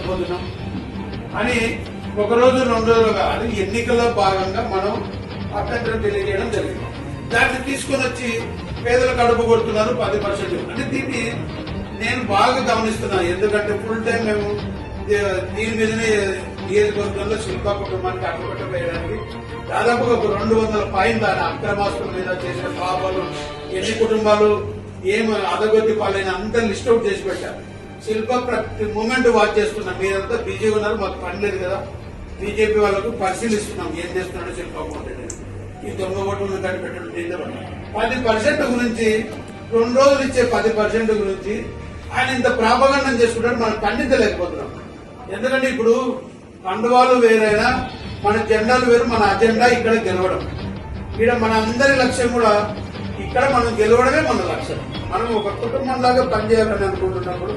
చేయలేకపోతున్నాం అని ఒక రోజు 2 రోజులు కాదు, ఎన్నికల్లో భాగంగా మనం అభ్యంతరం తెలియజేయడం జరిగింది. దాన్ని తీసుకొని వచ్చి పేదల కడుపు కొడుతున్నారు 10%. అంటే దీన్ని నేను బాగా గమనిస్తున్నాను. ఎందుకంటే ఫుల్ టైం మేము దీని మీదనే నియోజకవర్గంలో శిల్పా కుటుంబానికి అడ్డుకట్ట వేయడానికి దాదాపుగా ఒక 200 ఫైన్ల అక్రమాస్తుల మీద చేసిన పాపాలు, ఎన్ని కుటుంబాలు ఏం అదగొద్ది పాలైన అంతా లిస్ట్ అవుట్ చేసి పెట్టారు. శిల్ప ప్రతి మూమెంట్ వాచ్ చేస్తున్నాం. మీరంతా బిజీగా ఉన్నారు, మాకు పని లేదు కదా. బీజేపీ వాళ్ళకు పరిశీలిస్తున్నాం ఏం చేస్తున్నాడు శిల్పా ఈ దొంగ ఓట్లు కట్టి పెట్టడం దీంతో 10% గురించి 2 రోజులు ఇచ్చే 10% గురించి ఆయన ఇంత ప్రాపగండం చేసుకుంటాడు. మనం ఖండించలేకపోతున్నాం. ఎందుకంటే ఇప్పుడు కండువాలు వేరైనా మన జెండాలు వేరు. మన అజెండా ఇక్కడ గెలవడం. ఇక్కడ మన అందరి లక్ష్యం కూడా ఇక్కడ మనం గెలవడమే మన లక్ష్యం. మనం ఒక కుటుంబం లాగా పనిచేయాలని అనుకుంటున్నప్పుడు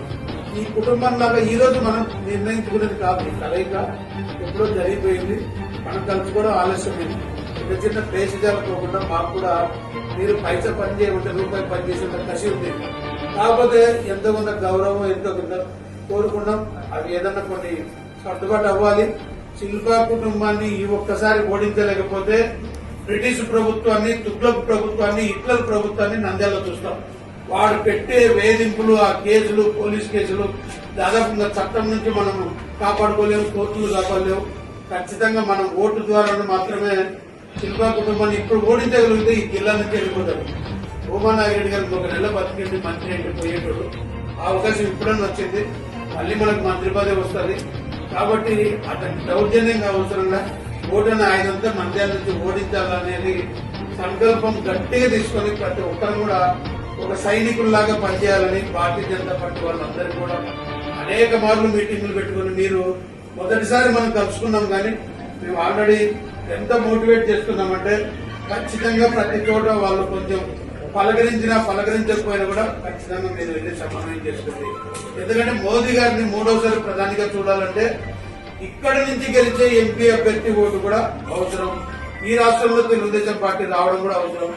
ఈ కుటుంబం లాగా ఈ రోజు మనం నిర్ణయించుకునేది కాదు. ఈ కలయిక ఎప్పుడో జరిగిపోయింది. మనం కలుసుకోవడం ఆలస్యమైంది. చిన్న చిన్న పేషిజాలు పోకుండా మాకు కూడా మీరు పైసా పని చేయమంటే రూపాయి పని చేసే కసి ఉంది. కాకపోతే ఎంతో కొంత గౌరవం ఎంతో కొంత కోరుకున్నాం. అవి ఏదన్నా కొన్ని సర్దుబాటు అవ్వాలి. శిల్పా కుటుంబాన్ని ఈ ఒక్కసారి ఓడించలేకపోతే బ్రిటిష్ ప్రభుత్వాన్ని, తుగ్లక్ ప్రభుత్వాన్ని, హిట్లర్ ప్రభుత్వాన్ని నంద్యాలలో చూస్తాం. వాడు పెట్టే వేధింపులు, ఆ కేసులు, పోలీస్ కేసులు దాదాపుగా చట్టం నుంచి మనం కాపాడుకోలేము, కోర్టులు కాపాడలేవు. ఖచ్చితంగా మనం ఓటు ద్వారా మాత్రమే శిల్పా కుటుంబాన్ని ఇప్పుడు ఓడించగలిగితే ఈ జిల్లా నుంచి వెళ్ళిపోతారు. భూమానాయుడు గారికి 1 నెల బతికిండి మంత్రి అంటే పోయేటోడు. ఆ అవకాశం ఇప్పుడన్నా వచ్చింది. మళ్ళీ మనకు మంత్రి పదవి వస్తుంది. కాబట్టి అతనికి దౌర్జన్యంగా అవసరంగా ఓటుని ఆయనంతా నంద్యాల నుంచి ఓడించాలనేది సంకల్పం గట్టిగా తీసుకొని ప్రతి ఒక్కరు కూడా ఒక సైనికుల్లాగా పనిచేయాలని భారతీయ జనతా పార్టీ వాళ్ళందరూ కూడా అనేక మార్లు మీటింగులు పెట్టుకుని, మీరు మొదటిసారి మనం కలుసుకున్నాం కానీ మేము ఆల్రెడీ ఎంత మోటివేట్ చేస్తున్నామంటే ఖచ్చితంగా ప్రతి చోట వాళ్ళు కొంచెం పలకరించకపోయినా కూడా ఖచ్చితంగా మీరు వెళ్ళి సమన్వయం చేస్తుంది. ఎందుకంటే మోదీ గారిని 3వసారి ప్రధానిగా చూడాలంటే ఇక్కడి నుంచి గెలిచే ఎంపీ అభ్యర్థి ఓటు కూడా అవసరం. ఈ రాష్ట్రంలో తెలుగుదేశం పార్టీ రావడం కూడా అవసరం.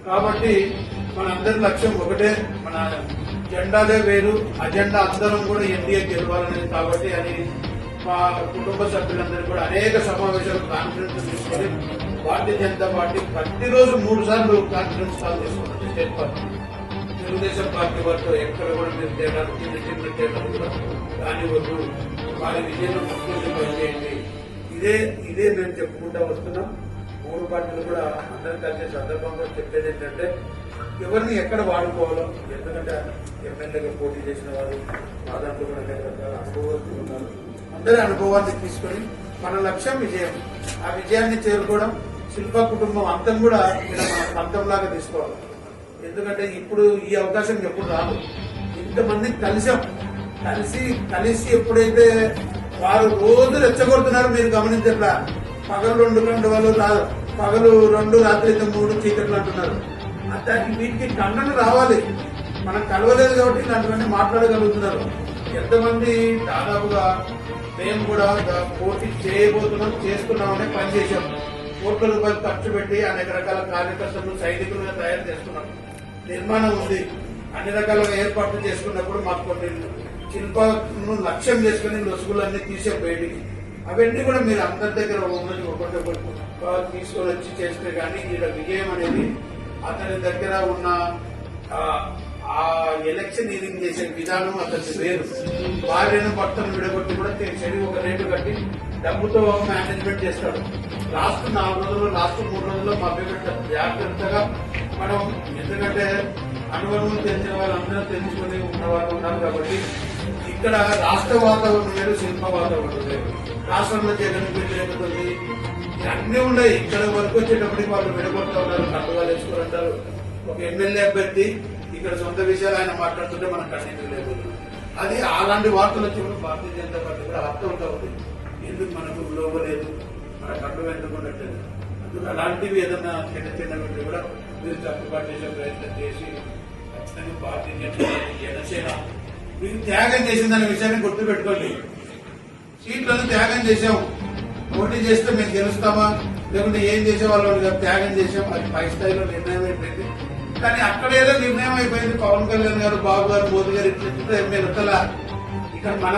కాబట్టి మనందరి లక్ష్యం ఒకటే. మన జెండాలే వేరు, అజెండా అందరం కూడా ఎన్డీఏ గెలవాలనేది. కాబట్టి అని మా కుటుంబ సభ్యులందరూ కూడా అనేక సమావేశాలు కాన్ఫరెన్స్ తీసుకొని భారతీయ జనతా పార్టీ ప్రతిరోజు 3 సార్లు కాన్ఫరెన్స్ కాల్ చేసుకున్నారు. స్టేట్ పార్టీ, తెలుగుదేశం పార్టీ వారితో ఎక్కడ కూడా మీరు తేడాలు, చిన్న చిన్న తేడాలు కూడా కానివ్వద్దు. వారి విజయం ముందు పనిచేయండి. ఇదే మేము చెప్పుకుంటా వస్తున్నాం. 3 పార్టీలు కూడా అందరూ కలిసే సందర్భంలో చెప్పేది ఏంటంటే ఎవరిని ఎక్కడ వాడుకోవాలో. ఎందుకంటే ఎమ్మెల్యేగా పోటీ చేసిన వారు మా దాంట్లో కూడా రకరకాల అనుభవాలు ఉన్నారు. అందరి అనుభవాన్ని తీసుకొని మన లక్ష్యం విజయం. ఆ విజయాన్ని చేరుకోవడం శిల్పా కుటుంబం అంతం కూడా మన పంతంలాగా తీసుకోవాలి. ఎందుకంటే ఇప్పుడు ఈ అవకాశం ఎప్పుడు రాదు. ఇంతమంది కలిసి ఎప్పుడైతే వారు రోజు రెచ్చగొడుతున్నారు మీరు గమనించట్లా. పగలు 2 గంటలు రాదు, పగలు 2 రాత్రి 3 చీకట్లు అంటున్నారు. దానికి వీటికి ఖండన రావాలి. మనం కలవలేదు కాబట్టి ఇలాంటివన్నీ మాట్లాడగలుగుతున్నారు. ఎంతమంది దాదాపుగా మేము కూడా పోటీ చేయబోతున్నాం, చేస్తున్నామనే పనిచేశాం. కోట్ల రూపాయలు ఖర్చు పెట్టి అనేక రకాల కార్యకర్తలు సైనికులుగా తయారు చేస్తున్నాం. నిర్మాణం ఉంది. అన్ని రకాలుగా ఏర్పాట్లు చేసుకున్నప్పుడు మాకు కొన్ని శిల్పాలను లక్ష్యం చేసుకుని లొసుగులన్నీ తీసే బయటికి అవన్నీ కూడా మీరు అందరి దగ్గర ఒకటి తీసుకొని వచ్చి చేస్తే కానీ ఇక్కడ విజయం అనేది అతని దగ్గర ఉన్న ఆ ఎలక్షనీరింగ్ చేసే విధానం అతనికి వేరు. భార్యను భర్తను విడగొట్టి కూడా చెడి ఒక రేటు కట్టి డబ్బుతో మేనేజ్మెంట్ చేస్తాడు. లాస్ట్ 4 రోజుల్లో, లాస్ట్ 3 రోజుల్లో మభ్యపెట్టారు. జాగ్రత్తగా మనం, ఎందుకంటే అనుభవం తెలిసిన వాళ్ళందరూ తెలుసుకుని ఉన్నవాళ్ళు ఉన్నారు. కాబట్టి ఇక్కడ రాష్ట్ర వాతావరణం వేరు, శిల్ప వాతావరణం వేరు. రాష్ట్రంలో జగన్ వ్యతిరేకతది అన్నీ ఉన్నాయి. ఇక్కడ వరకు వచ్చేటప్పటికి వాళ్ళు విడగొడతా ఉన్నారు, కట్టుగాలు వేసుకోరంటారు. ఒక ఎమ్మెల్యే అభ్యర్థి ఇక్కడ సొంత విషయాలు ఆయన మాట్లాడుతుంటే మనకు ఖండించలేదు. అది అలాంటి వార్తలు వచ్చినప్పుడు భారతీయ జనతా పార్టీ కూడా అర్థం అవుతుంది. ఎందుకు మనకు లోపలేదు, మన కట్టు ఎందుకు ఉండట్లేదు. అందుకు అలాంటివి ఏదన్నా చిన్నవి కూడా మీరు తప్పుబాటు చేసే ప్రయత్నం చేసి ఖచ్చితంగా భారతీయ జనతా పార్టీ, జనసేన మీరు త్యాగం చేసిందనే విషయాన్ని గుర్తుపెట్టుకోండి. సీట్లను త్యాగం చేశాం. పోటీ చేస్తే మేము గెలుస్తామా లేకుంటే ఏం చేసేవాళ్ళు త్యాగం చేశాం. అది పై స్థాయిలో నిర్ణయం అయిపోయింది. కానీ అక్కడ ఏదో నిర్ణయం అయిపోయింది. పవన్ కళ్యాణ్ గారు, బాబు గారు, మోదీ గారు ఇట్లా మీరు ఇక్కడ మనం